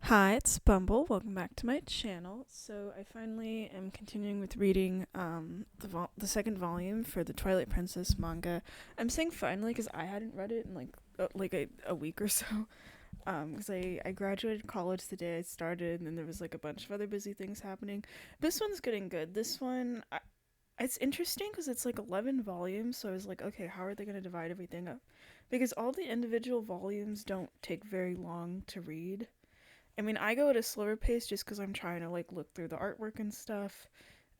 Hi, it's Bumble. Welcome back to my channel. So I finally am continuing with reading the second volume for the Twilight Princess manga. I'm saying finally because I hadn't read it in like a week or so. Because I graduated college the day I started, and then there was like a bunch of other busy things happening. This one's getting good. It's interesting because it's like 11 volumes. So I was like, okay, how are they gonna divide everything up? Because all the individual volumes don't take very long to read. I mean, I go at a slower pace just because I'm trying to like look through the artwork and stuff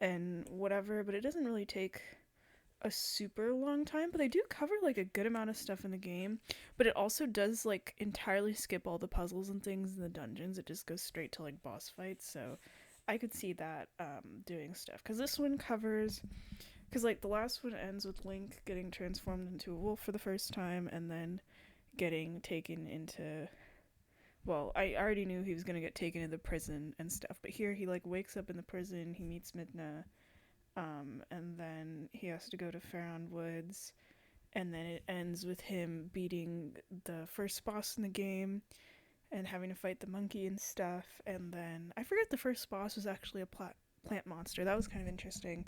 and whatever, but it doesn't really take a super long time. But they do cover like a good amount of stuff in the game, but it also does like entirely skip all the puzzles and things in the dungeons. It just goes straight to like boss fights. So I could see that doing stuff because this one covers because like the last one ends with Link getting transformed into a wolf for the first time and then getting taken into well, I already knew he was gonna get taken to the prison and stuff, but here he like wakes up in the prison, he meets Midna, and then he has to go to Faron Woods, and then it ends with him beating the first boss in the game and having to fight the monkey and stuff, and then I forget the first boss was actually a plant monster. That was kind of interesting.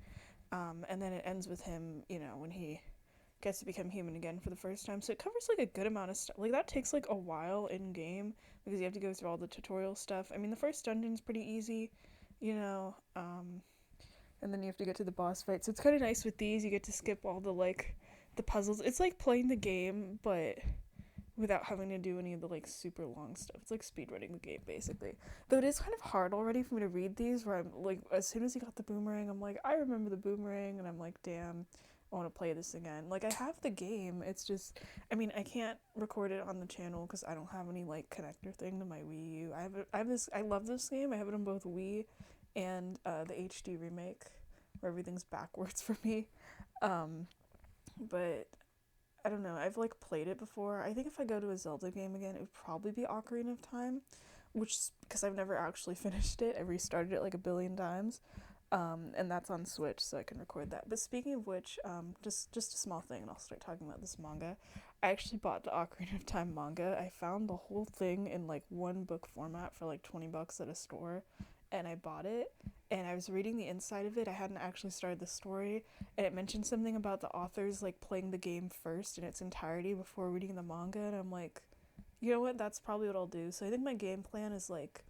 And then it ends with him, when he gets to become human again for the first time. So it covers like a good amount of stuff. Like that takes like a while in game because you have to go through all the tutorial stuff. I mean, the first dungeon's pretty easy, you know, and then you have to get to the boss fight. So it's kind of nice with these. You get to skip all the puzzles. It's like playing the game, but without having to do any of the like super long stuff. It's like speedrunning the game basically. Though it is kind of hard already for me to read these where I'm like as soon as he got the boomerang, I'm like, I remember the boomerang and I'm like, damn, I want to play this again. Like I have the game. It's just I mean, I can't record it on the channel cuz I don't have any like connector thing to my Wii U. I have this I love this game. I have it on both Wii and the HD remake where everything's backwards for me. Um but I don't know. I've like played it before. I think if I go to a Zelda game again, it would probably be Ocarina of Time, which because I've never actually finished it. I restarted it like a billion times, and that's on Switch, so I can record that. But speaking of which, just a small thing, and I'll start talking about this manga. I actually bought the Ocarina of Time manga. I found the whole thing in like one book format for like $20 at a store, and I bought it. And I was reading the inside of it. I hadn't actually started the story, and it mentioned something about the authors like playing the game first in its entirety before reading the manga. And I'm like, you know what? That's probably what I'll do. So I think my game plan is like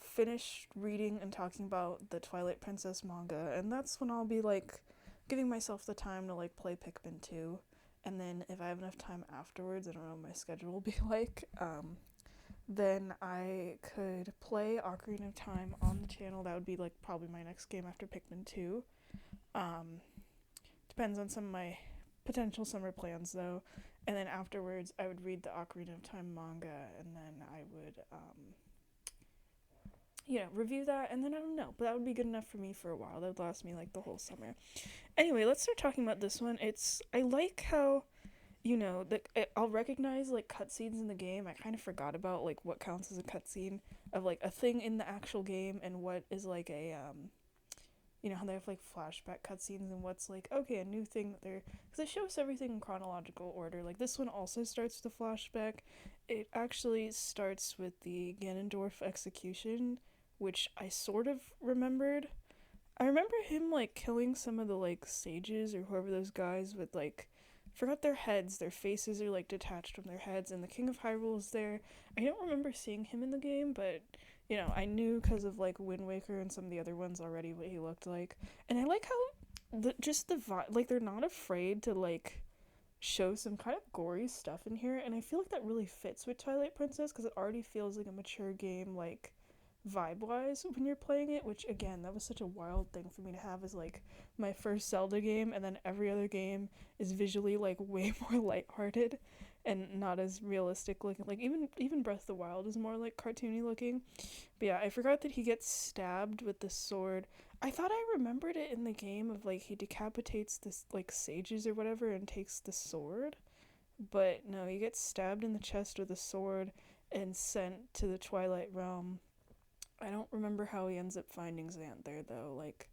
finish reading and talking about the Twilight Princess manga, and that's when I'll be like giving myself the time to like play Pikmin 2. And then if I have enough time afterwards, I don't know what my schedule will be like, then I could play Ocarina of Time on the channel. That would be like probably my next game after Pikmin 2. Um, Depends on some of my potential summer plans though. And then afterwards, I would read the Ocarina of Time manga, and then I would review that, and then I don't know, but that would be good enough for me for a while. That would last me like the whole summer. Anyway, let's start talking about this one. I like how I'll recognize like cutscenes in the game. I kind of forgot about like what counts as a cutscene of like a thing in the actual game and what is like a how they have like flashback cutscenes and what's like okay a new thing that they're because it shows everything in chronological order. Like this one also starts with a flashback. It actually starts with the Ganondorf execution, which I sort of remembered. I remember him like killing some of the like sages or whoever those guys with like forgot their heads. Their faces are like detached from their heads, and the King of Hyrule is there. I don't remember seeing him in the game, but I knew because of like Wind Waker and some of the other ones already what he looked like. And I like how just the vibe, like they're not afraid to like show some kind of gory stuff in here, and I feel like that really fits with Twilight Princess because it already feels like a mature game, like vibe wise when you're playing it, which again that was such a wild thing for me to have as like my first Zelda game, and then every other game is visually like way more lighthearted and not as realistic looking. Like even Breath of the Wild is more like cartoony looking. But yeah, I forgot that he gets stabbed with the sword. I thought I remembered it in the game of like he decapitates this like sages or whatever and takes the sword. But no, he gets stabbed in the chest with a sword and sent to the Twilight Realm. I don't remember how he ends up finding Xant there though. Like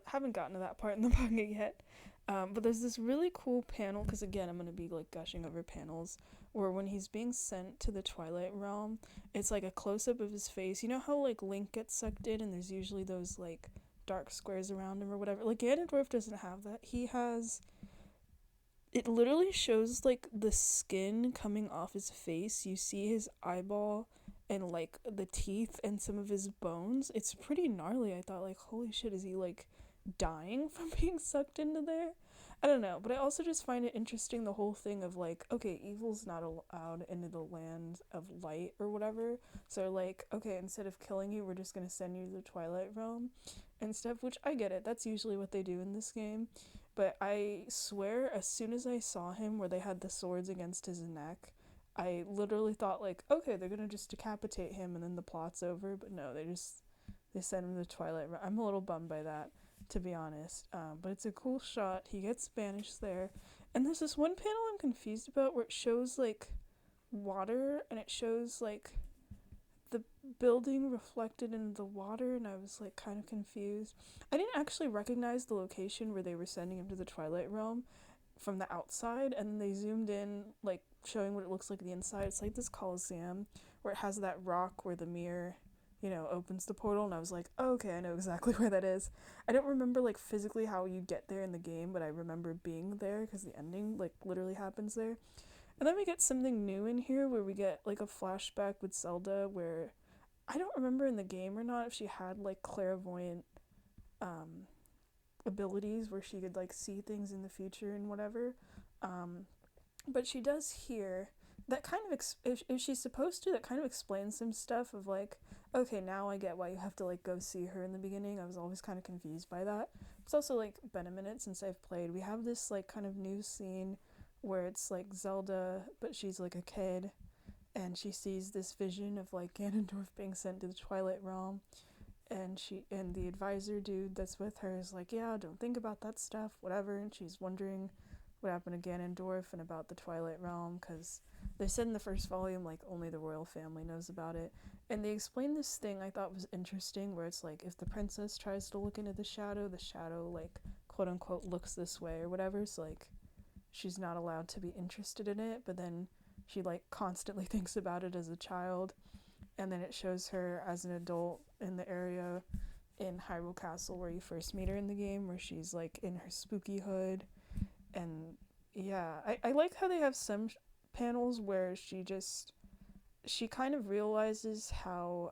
Haven't gotten to that part in the manga yet. But there's this really cool panel, because again, I'm gonna be like gushing over panels, where when he's being sent to the Twilight Realm, it's like a close up of his face. You know how like Link gets sucked in, and there's usually those like dark squares around him or whatever. Like Ganondorf doesn't have that. He has. It literally shows like the skin coming off his face. You see his eyeball and like the teeth and some of his bones. It's pretty gnarly. I thought like, holy shit, is he like dying from being sucked into there? I don't know, but I also just find it interesting, the whole thing of like, okay, evil's not allowed into the land of light or whatever. So like, okay, instead of killing you, we're just gonna send you to the Twilight Realm and stuff, which I get it. That's usually what they do in this game. But I swear, as soon as I saw him where they had the swords against his neck, I literally thought like, okay, they're gonna just decapitate him and then the plot's over. But no, they sent him to the Twilight Realm. I'm a little bummed by that, to be honest. But it's a cool shot. He gets banished there, and there's this one panel I'm confused about where it shows like water and it shows like the building reflected in the water, and I was like kind of confused. I didn't actually recognize the location where they were sending him to the Twilight Realm from the outside, and they zoomed in like showing what it looks like the inside. It's like this coliseum where it has that rock where the mirror, opens the portal, and I was like, oh, okay, I know exactly where that is. I don't remember like physically how you get there in the game, but I remember being there because the ending like literally happens there. And then we get something new in here where we get like a flashback with Zelda where I don't remember in the game or not if she had like clairvoyant um, abilities where she could like see things in the future and whatever. Um, but she does here. That kind of if she's supposed to, that kind of explains some stuff of like, okay, now I get why you have to like go see her in the beginning. I was always kind of confused by that. It's also like been a minute since I've played. We have this like kind of new scene where it's like Zelda, but she's like a kid, and she sees this vision of like Ganondorf being sent to the Twilight Realm, and the advisor dude that's with her is like, yeah, don't think about that stuff, whatever. And she's wondering what happened to Ganondorf and about the Twilight Realm, because they said in the first volume like only the royal family knows about it. And they explained this thing I thought was interesting where it's like if the princess tries to look into the shadow like quote unquote looks this way or whatever. So like she's not allowed to be interested in it, but then she like constantly thinks about it as a child, and then it shows her as an adult in the area in Hyrule Castle where you first meet her in the game, where she's like in her spooky hood. And yeah, I like how they have some panels where she kind of realizes how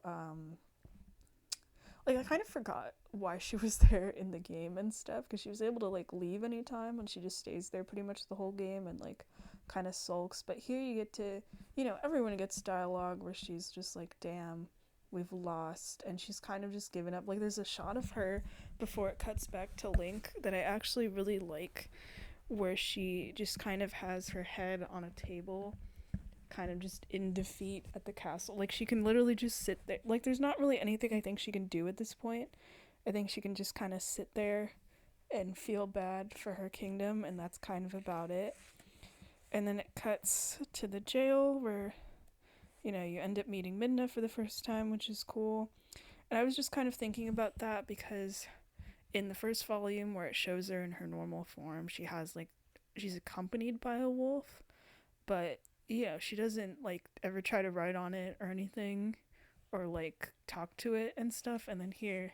like I kind of forgot why she was there in the game and stuff, because she was able to like leave anytime and she just stays there pretty much the whole game and like kind of sulks. But here you get to, everyone gets dialogue where she's just like, damn, we've lost, and she's kind of just given up. Like there's a shot of her before it cuts back to Link that I actually really like, where she just kind of has her head on a table, kind of just in defeat at the castle. Like she can literally just sit there. Like there's not really anything I think she can do at this point. I think she can just kind of sit there and feel bad for her kingdom, and that's kind of about it. And then it cuts to the jail where, you end up meeting Midna for the first time, which is cool. And I was just kind of thinking about that because in the first volume where it shows her in her normal form, she's accompanied by a wolf, but she doesn't like ever try to ride on it or anything or like talk to it and stuff. And then here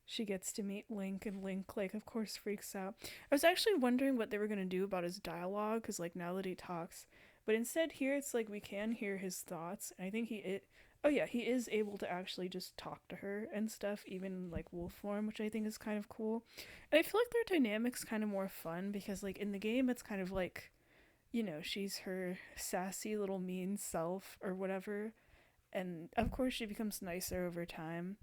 she gets to meet Link, and Link like of course freaks out. I was actually wondering what they were going to do about his dialogue, because like now that he talks, but instead here it's like we can hear his thoughts, and I think he is able to actually just talk to her and stuff, even in like wolf form, which I think is kind of cool. And I feel like their dynamic's kind of more fun because like in the game it's kind of like, she's her sassy little mean self or whatever, and of course she becomes nicer over time,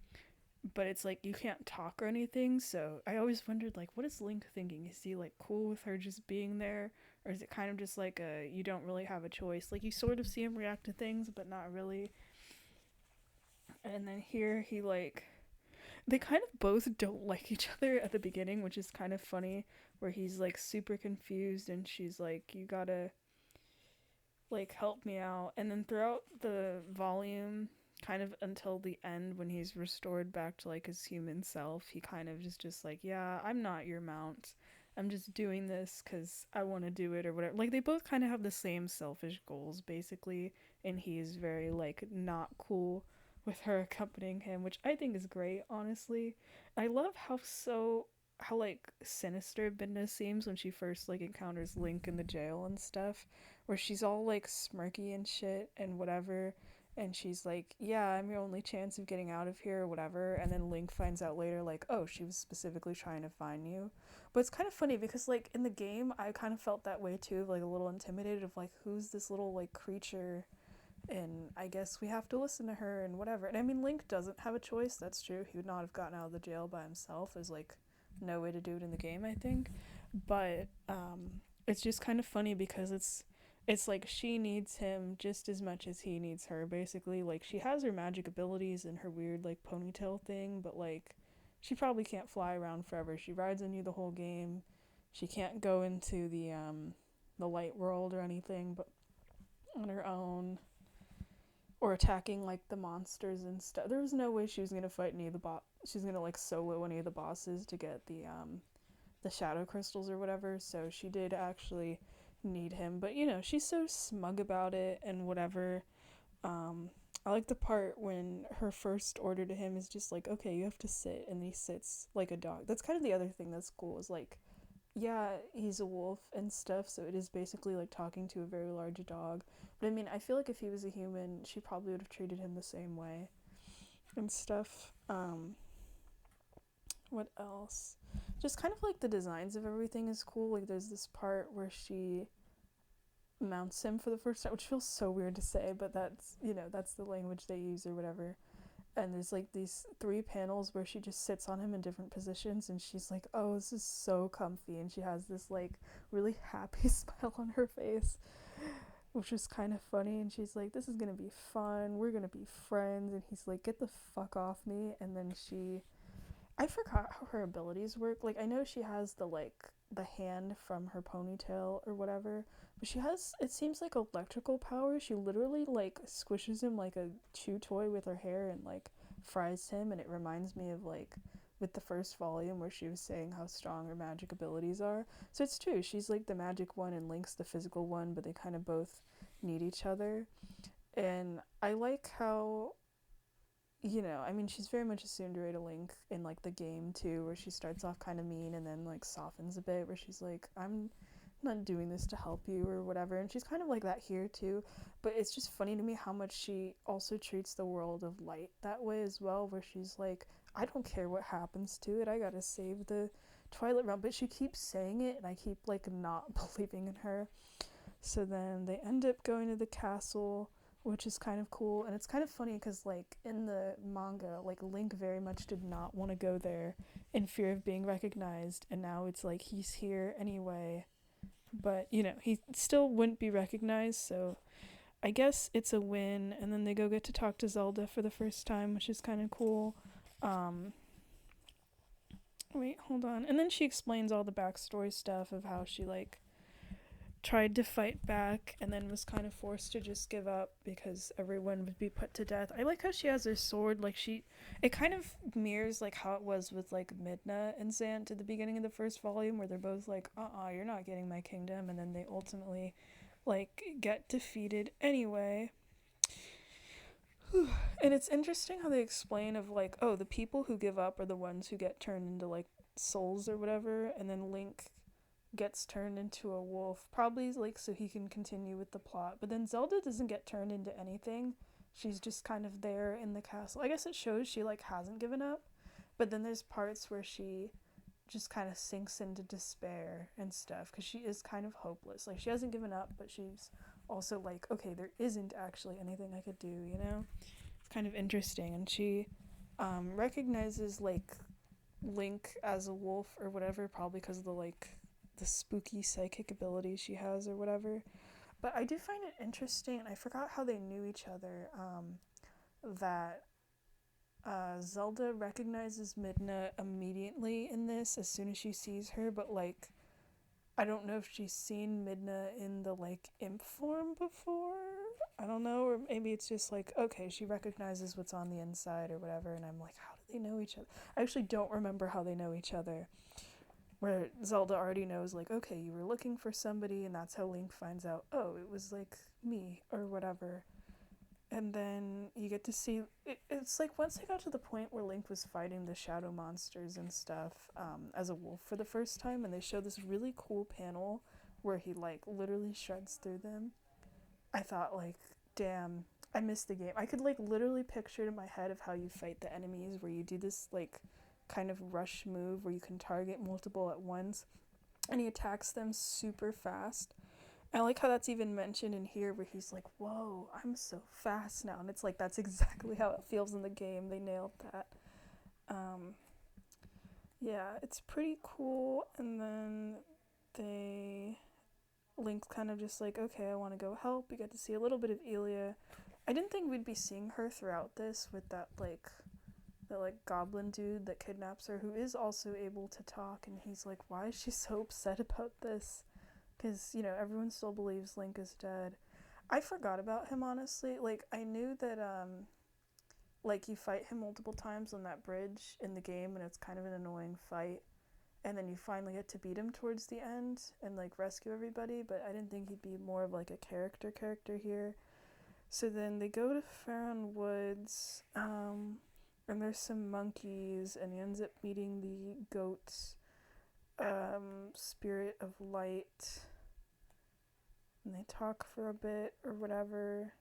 but it's like you can't talk or anything. So I always wondered like, what is Link thinking? Is he like cool with her just being there, or is it kind of just like you don't really have a choice? Like you sort of see him react to things but not really. And then here they kind of both don't like each other at the beginning, which is kind of funny, where he's like super confused and she's like, you gotta like help me out. And then throughout the volume kind of until the end when he's restored back to like his human self, he kind of is just like, yeah, I'm not your mount. I'm just doing this because I want to do it or whatever. Like they both kind of have the same selfish goals basically, and he's very like not cool with her accompanying him, which I think is great, honestly. I love how like sinister Binda seems when she first like encounters Link in the jail and stuff, where she's all like smirky and shit and whatever, and she's like, yeah, I'm your only chance of getting out of here or whatever. And then Link finds out later, like, oh, she was specifically trying to find you. But it's kind of funny because, like, in the game, I kind of felt that way too, like a little intimidated of, like, who's this little, like, creature? And I guess we have to listen to her and whatever. And I mean, Link doesn't have a choice, that's true. He would not have gotten out of the jail by himself. There's, like, no way to do it in the game, I think. But it's just kind of funny because it's like she needs him just as much as he needs her, basically. Like she has her magic abilities and her weird like ponytail thing, but like she probably can't fly around forever. She rides on you the whole game. She can't go into the light world or anything but on her own, or attacking like the monsters and stuff. There was no way she was gonna fight any of the she's gonna like solo any of the bosses to get the shadow crystals or whatever, so she did actually need him. But you know, she's so smug about it and whatever. I like the part when her first order to him is just like, okay, you have to sit, and he sits like a dog. That's kind of the other thing that's cool, is like, yeah, he's a wolf and stuff, so it is basically like talking to a very large dog. But I mean, I feel like if he was a human, she probably would have treated him the same way and stuff. What else? Just kind of like the designs of everything is cool. Like there's this part where she mounts him for the first time, which feels so weird to say, but that's, you know, that's the language they use or whatever. And there's like these 3 panels where she just sits on him in different positions, and she's like, oh, this is so comfy, and she has this like really happy smile on her face, which is kind of funny. And she's like, this is gonna be fun, we're gonna be friends. And he's like, get the fuck off me. And then I forgot how her abilities work. Like, I know she has the hand from her ponytail or whatever, but she has, it seems like, electrical power. She literally like squishes him like a chew toy with her hair and like fries him. And it reminds me of like with the first volume where she was saying how strong her magic abilities are. So it's true. She's like the magic one and Link's the physical one, but they kind of both need each other. And I like how, you know, I mean, she's very much a tsundere to Link in like the game too, where she starts off kind of mean and then like softens a bit, where she's like, I'm not doing this to help you or whatever. And she's kind of like that here too. But it's just funny to me how much she also treats the world of light that way as well, where she's like, I don't care what happens to it, I gotta save the Twilight realm. But she keeps saying it, and I keep like not believing in her. So then they end up going to the castle, which is kind of cool. And it's kind of funny because, like, in the manga, like, Link very much did not want to go there in fear of being recognized. And now it's like he's here anyway. But, you know, he still wouldn't be recognized. So I guess it's a win. And then they go get to talk to Zelda for the first time, which is kind of cool. Wait, hold on. And then she explains all the backstory stuff of how she, like, tried to fight back and then was kind of forced to just give up because everyone would be put to death. I like how she has her sword, like it kind of mirrors like how it was with like Midna and Zant at the beginning of the first volume, where they're both like, you're not getting my kingdom, and then they ultimately like get defeated anyway. And it's interesting how they explain of like, oh, the people who give up are the ones who get turned into like souls or whatever, and then Link gets turned into a wolf, probably like so he can continue with the plot. But then Zelda doesn't get turned into anything. She's just kind of there in the castle. I guess it shows she like hasn't given up. But then there's parts where she just kind of sinks into despair and stuff, because she is kind of hopeless. Like she hasn't given up, but she's also like, okay, there isn't actually anything I could do, you know? It's kind of interesting. And she recognizes like Link as a wolf or whatever, probably because of the spooky psychic abilities she has or whatever. But I do find it interesting, and I forgot how they knew each other, that Zelda recognizes Midna immediately in this as soon as she sees her, but like I don't know if she's seen Midna in the like imp form before. I don't know, or maybe it's just like, okay, she recognizes what's on the inside or whatever, and I'm like, how do they know each other? I actually don't remember how they know each other. Where Zelda already knows, like, okay, you were looking for somebody, and that's how Link finds out, oh, it was like me or whatever. And then you get to see it's like once I got to the point where Link was fighting the shadow monsters and stuff as a wolf for the first time, and they show this really cool panel where he like literally shreds through them. I thought like, damn, I missed the game. I could like literally picture it in my head of how you fight the enemies, where you do this like kind of rush move where you can target multiple at once, and he attacks them super fast. I like how that's even mentioned in here where he's like, whoa, I'm so fast now. And it's like, that's exactly how it feels in the game. They nailed that. Um, yeah, it's pretty cool. And then they. Link's kind of just like, okay, I want to go help. We get to see a little bit of Elia. I didn't think we'd be seeing her throughout this with that goblin dude that kidnaps her, who is also able to talk. And he's like, why is she so upset about this? Because, everyone still believes Link is dead. I forgot about him, honestly. Like, I knew that, you fight him multiple times on that bridge in the game, and it's kind of an annoying fight. And then you finally get to beat him towards the end and, rescue everybody, but I didn't think he'd be more of, a character here. So then they go to Farron Woods, and there's some monkeys, and he ends up meeting the goat's spirit of light, and they talk for a bit or whatever.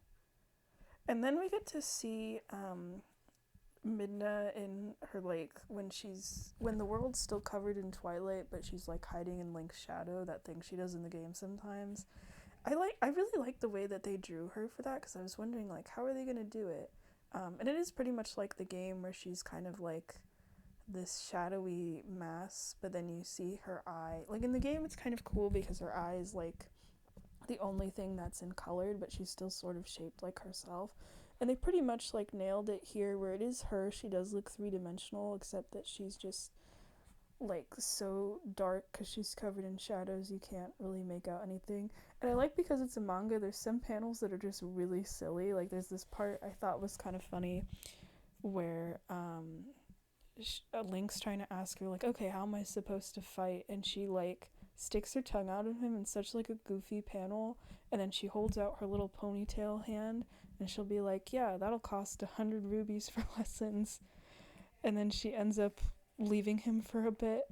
And then we get to see Midna in her when the world's still covered in twilight, but she's hiding in Link's shadow, that thing she does in the game sometimes. I really like the way that they drew her for that, because I was wondering how are they gonna do it. And it is pretty much like the game where she's kind of this shadowy mass, but then you see her eye. In the game, it's kind of cool because her eye is the only thing that's in colored, but she's still sort of shaped like herself. And they pretty much nailed it here, where it is her. She does look three-dimensional, except that she's just so dark because she's covered in shadows you can't really make out anything. And I like, because it's a manga, there's some panels that are just really silly. There's this part I thought was kind of funny where Link's trying to ask her okay, how am I supposed to fight, and she sticks her tongue out at him in such a goofy panel, and then she holds out her little ponytail hand, and she'll be like, yeah, that'll cost 100 rubies for lessons. And then she ends up leaving him for a bit.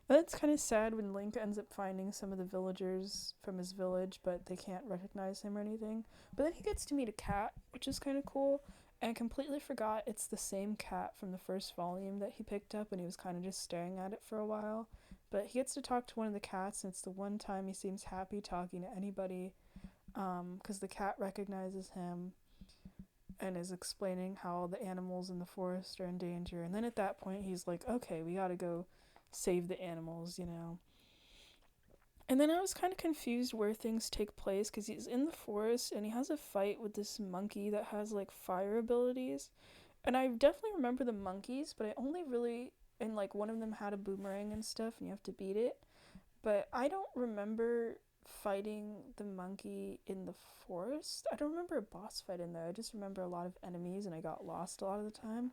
And it's kind of sad when Link ends up finding some of the villagers from his village, but they can't recognize him or anything. But then he gets to meet a cat, which is kind of cool. And I completely forgot it's the same cat from the first volume that he picked up, and he was kind of just staring at it for a while. But he gets to talk to one of the cats, and it's the one time he seems happy talking to anybody, because the cat recognizes him and is explaining how the animals in the forest are in danger. And then at that point, he's like, okay, we gotta go save the animals. And then I was kind of confused where things take place, because he's in the forest and he has a fight with this monkey that has fire abilities. And I definitely remember the monkeys, but I only really, and one of them had a boomerang and stuff, and you have to beat it. But I don't remember fighting the monkey in the forest. I don't remember a boss fight in there. I just remember a lot of enemies, and I got lost a lot of the time.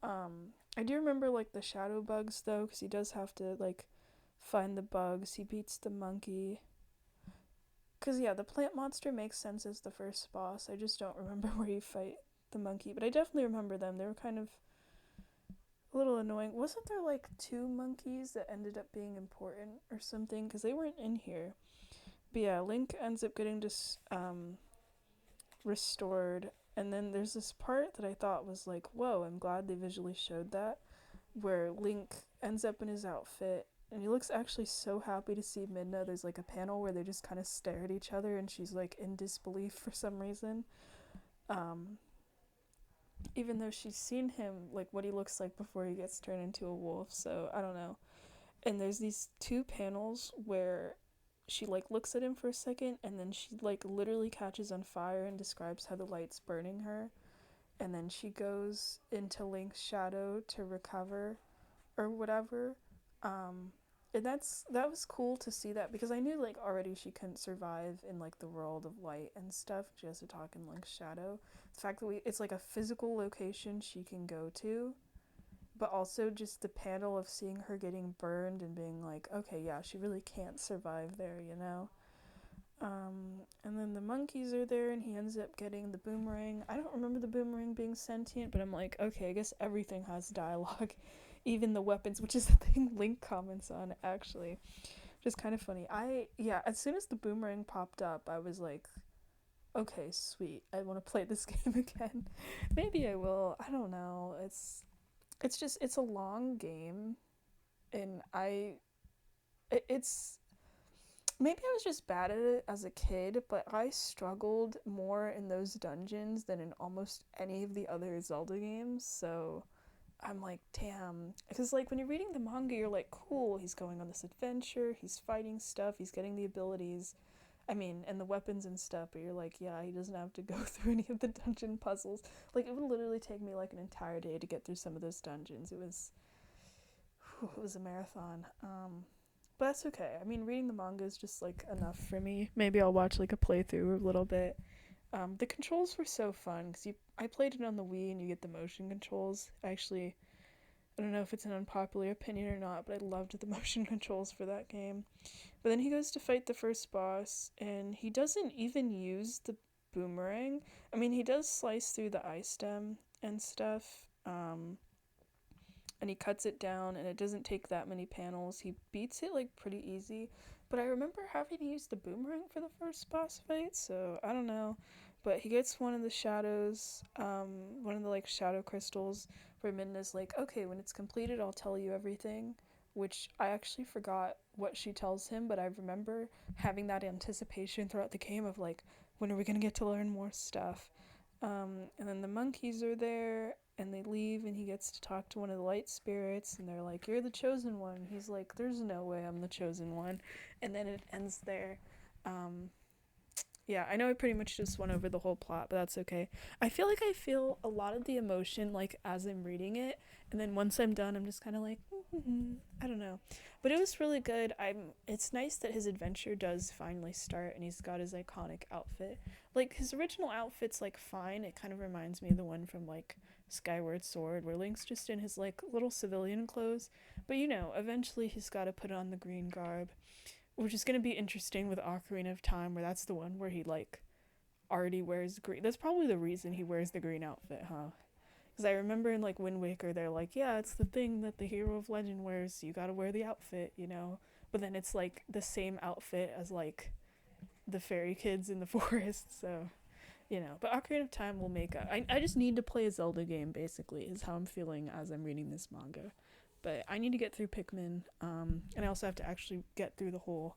I do remember the shadow bugs though, because he does have to find the bugs. He beats the monkey. Because yeah, the plant monster makes sense as the first boss. I just don't remember where you fight the monkey, but I definitely remember them. They were kind of a little annoying. Wasn't there 2 monkeys that ended up being important or something? Because they weren't in here. But yeah, Link ends up getting just restored. And then there's this part that I thought was whoa, I'm glad they visually showed that, where Link ends up in his outfit, and he looks actually so happy to see Midna. There's a panel where they just kind of stare at each other, and she's in disbelief for some reason. Even though she's seen him, what he looks like before he gets turned into a wolf, so I don't know. And there's these 2 panels where she looks at him for a second, and then she literally catches on fire and describes how the light's burning her, and then she goes into Link's shadow to recover or whatever. And that was cool to see that because I knew like already she couldn't survive in like the world of light and stuff. She has to talk in like shadow. The fact that it's like a physical location she can go to, but also just the panel of seeing her getting burned and being like, okay, yeah, she really can't survive there, you know. And then the monkeys are there, and he ends up getting the boomerang. I don't remember the boomerang being sentient, but I'm like, okay, I guess everything has dialogue, even the weapons, which is the thing Link comments on actually, which is kind of funny. Yeah, as soon as the boomerang popped up, I was like, okay, sweet, I want to play this game again. Maybe I will. I don't know. It's just it's a long game, and it's maybe I was just bad at it as a kid, but I struggled more in those dungeons than in almost any of the other Zelda games. So I'm like, damn. Because, like, when you're reading the manga, you're like, cool, he's going on this adventure, he's fighting stuff, he's getting the abilities. I mean, and the weapons and stuff, but you're like, yeah, he doesn't have to go through any of the dungeon puzzles. Like, it would literally take me like an entire day to get through some of those dungeons. It was a marathon. But that's okay. I mean, reading the manga is just like enough for me. Maybe I'll watch like a playthrough a little bit. The controls were so fun because I played it on the Wii and you get the motion controls. Actually, I don't know if it's an unpopular opinion or not, but I loved the motion controls for that game. But then he goes to fight the first boss and he doesn't even use the boomerang. I mean, he does slice through the ice stem and stuff. And he cuts it down and it doesn't take that many panels. He beats it like pretty easy. But I remember having to use the boomerang for the first boss fight, so I don't know. But he gets one of the shadows, one of the like shadow crystals, where Midna's like, okay, when it's completed, I'll tell you everything. Which I actually forgot what she tells him, but I remember having that anticipation throughout the game of like, when are we gonna get to learn more stuff? And then the monkeys are there, and they leave, and he gets to talk to one of the light spirits, and they're like, "You're the chosen one." He's like, "There's no way I'm the chosen one," and then it ends there. Um, yeah, I know I pretty much just went over the whole plot, but that's okay. I feel like I feel a lot of the emotion like as I'm reading it, and then once I'm done, I'm just kind of like, I don't know. But it was really good. It's nice that his adventure does finally start, and he's got his iconic outfit. Like his original outfit's like fine. It kind of reminds me of the one from like Skyward Sword, where Link's just in his like little civilian clothes. But you know, eventually he's got to put on the green garb, which is going to be interesting with Ocarina of Time, where that's the one where he like already wears green. That's probably the reason he wears the green outfit, huh? Because I remember in like Wind Waker, they're like, yeah, it's the thing that the hero of legend wears. You gotta wear the outfit, you know. But then it's like the same outfit as like the fairy kids in the forest. So you know, but Ocarina of Time will make up. I just need to play a Zelda game, basically, is how I'm feeling as I'm reading this manga. But I need to get through Pikmin, and I also have to actually get through the whole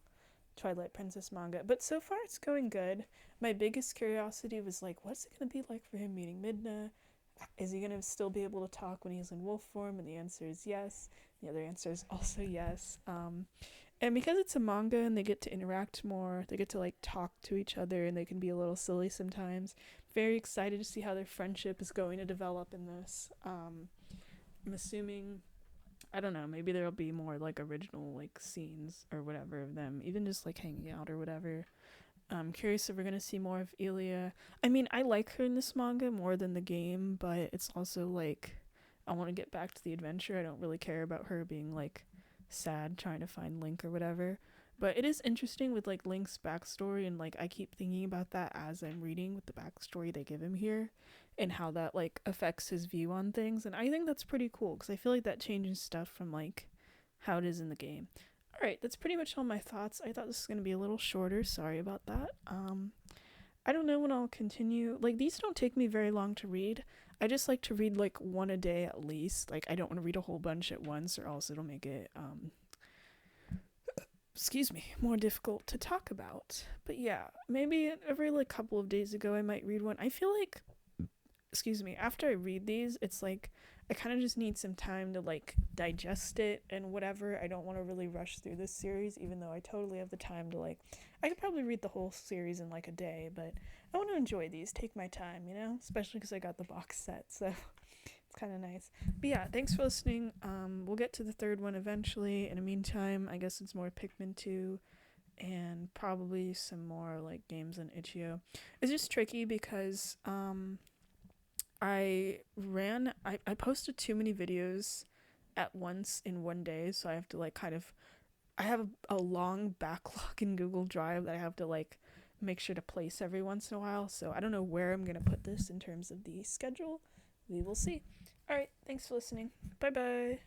Twilight Princess manga. But so far, it's going good. My biggest curiosity was like, what's it gonna be like for him meeting Midna? Is he gonna still be able to talk when he's in wolf form? And the answer is yes. The other answer is also yes. And because it's a manga and they get to interact more, they get to like talk to each other and they can be a little silly sometimes. Very excited to see how their friendship is going to develop in this. I'm assuming, I don't know, maybe there'll be more like original like scenes or whatever of them, even just like hanging out or whatever. I'm curious if we're gonna see more of Elia. I mean, I like her in this manga more than the game, but it's also like I want to get back to the adventure. I don't really care about her being like sad trying to find Link or whatever. But it is interesting with like Link's backstory, and like I keep thinking about that as I'm reading with the backstory they give him here and how that like affects his view on things. And I think that's pretty cool because I feel like that changes stuff from like how it is in the game. All right, that's pretty much all my thoughts. I thought this was going to be a little shorter. Sorry about that. I don't know when I'll continue. Like, these don't take me very long to read. I just like to read like one a day at least. Like, I don't want to read a whole bunch at once, or else it'll make it excuse me, more difficult to talk about. But yeah, maybe every like couple of days ago I might read one. I feel like, excuse me, after I read these, it's like I kind of just need some time to like digest it and whatever. I don't want to really rush through this series, even though I totally have the time to like. I could probably read the whole series in like a day, but I want to enjoy these, take my time, you know, especially because I got the box set. So It's kind of nice. But yeah, thanks for listening. We'll get to the third one eventually. In the meantime, I guess it's more Pikmin 2 and probably some more like games on itch.io. It's just tricky because I posted too many videos at once in one day, so I have to like kind of I have a long backlog in Google Drive that I have to like make sure to place every once in a while. So I don't know where I'm gonna put this in terms of the schedule. We will see. All right, thanks for listening. Bye bye.